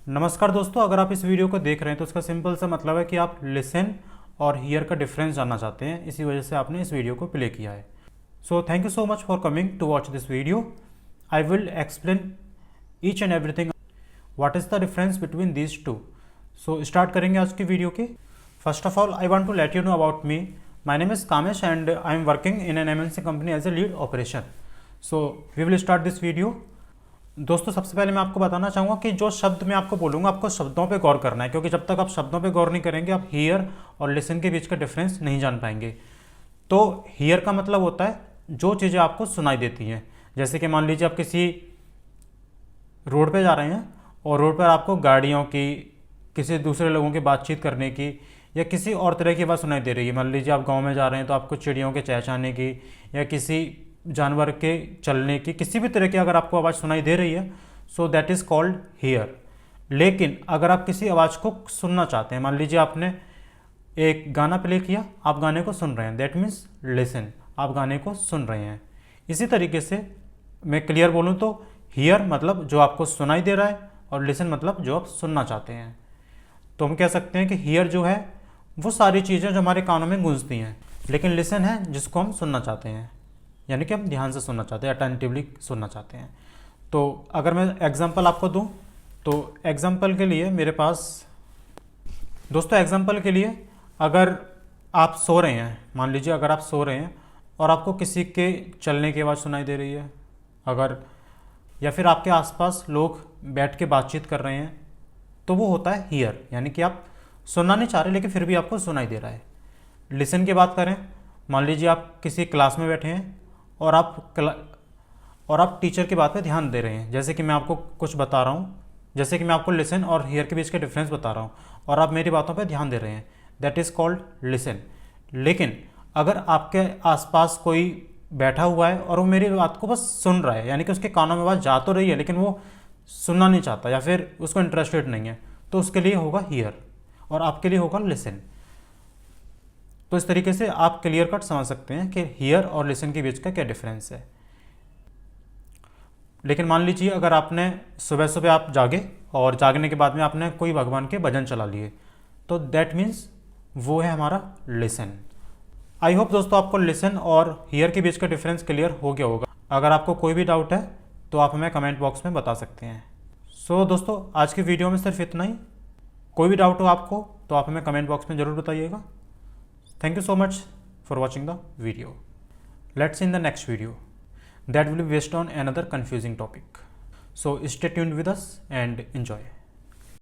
नमस्कार दोस्तों, अगर आप इस वीडियो को देख रहे हैं तो उसका सिंपल सा मतलब है कि आप लिसन और हियर का डिफरेंस जानना चाहते हैं। इसी वजह से आपने इस वीडियो को प्ले किया है। So thank you so much for coming to watch this video. I will explain each and everything what is the difference between these two. So start करेंगे आज की वीडियो की। First of all I want to let you know about me. My name is Kamesh and I am working in an MNC company as a lead operation. So we will start this video. दोस्तों, सबसे पहले मैं आपको बताना चाहूँगा कि जो शब्द मैं आपको बोलूँगा आपको शब्दों पे गौर करना है, क्योंकि जब तक आप शब्दों पे गौर नहीं करेंगे आप हियर और लिसन के बीच का डिफरेंस नहीं जान पाएंगे। तो हियर का मतलब होता है जो चीज़ें आपको सुनाई देती हैं। जैसे कि मान लीजिए आप किसी रोड पे जा रहे हैं और रोड पर आपको गाड़ियों की, किसी दूसरे लोगों की बातचीत करने की या किसी और तरह की आवाज़ सुनाई दे रही है। मान लीजिए आप गाँव में जा रहे हैं तो आपको चिड़ियों के चहचहाने की या किसी जानवर के चलने की, किसी भी तरह की अगर आपको आवाज़ सुनाई दे रही है, so that is called here. लेकिन अगर आप किसी आवाज़ को सुनना चाहते हैं, मान लीजिए आपने एक गाना प्ले किया, आप गाने को सुन रहे हैं, दैट मीन्स लिसन, आप गाने को सुन रहे हैं। इसी तरीके से मैं क्लियर बोलूँ तो हियर मतलब जो आपको सुनाई दे रहा है और लिसन मतलब जो आप सुनना चाहते हैं। तो हम कह सकते हैं कि हियर जो है वो सारी चीज़ें जो हमारे कानों में गूंजती हैं, लेकिन लिसन है जिसको हम सुनना चाहते हैं, यानी कि हम ध्यान से सुनना चाहते हैं, अटेंटिवली सुनना चाहते हैं। तो अगर मैं एग्जांपल आपको दूं तो एग्जांपल के लिए मेरे पास, दोस्तों एग्जांपल के लिए अगर आप सो रहे हैं, मान लीजिए अगर आप सो रहे हैं और आपको किसी के चलने की आवाज़ सुनाई दे रही है, अगर या फिर आपके आसपास लोग बैठ के बातचीत कर रहे हैं, तो वो होता है हियर, यानी कि आप सुनना नहीं चाह रहे लेकिन फिर भी आपको सुनाई दे रहा है। लिसन की बात करें, मान लीजिए आप किसी क्लास में बैठे हैं और आप टीचर की बात पे ध्यान दे रहे हैं। जैसे कि मैं आपको कुछ बता रहा हूँ, जैसे कि मैं आपको लिसन और हियर के बीच का डिफरेंस बता रहा हूँ और आप मेरी बातों पे ध्यान दे रहे हैं, दैट इज़ कॉल्ड लिसन। लेकिन अगर आपके आसपास कोई बैठा हुआ है और वो मेरी बात को बस सुन रहा है, यानी कि उसके कानों में बात जा तो रही है लेकिन वो सुनना नहीं चाहता या फिर उसको इंटरेस्टेड नहीं है, तो उसके लिए होगा हियर और आपके लिए होगा लिसन। तो इस तरीके से आप क्लियर कट समझ सकते हैं कि हियर और लिसन के बीच का क्या डिफरेंस है। लेकिन मान लीजिए अगर आपने सुबह सुबह आप जागे और जागने के बाद में आपने कोई भगवान के भजन चला लिए, तो दैट मीन्स वो है हमारा लिसन। आई होप दोस्तों आपको लिसन और हियर के बीच का डिफरेंस क्लियर हो गया होगा। अगर आपको कोई भी डाउट है तो आप हमें कमेंट बॉक्स में बता सकते हैं। सो दोस्तों, आज की वीडियो में सिर्फ इतना ही। कोई भी डाउट हो आपको तो आप हमें कमेंट बॉक्स में ज़रूर बताइएगा। Thank you so much for watching the video. Let's see in the next video that will be based on another confusing topic. So stay tuned with us and enjoy.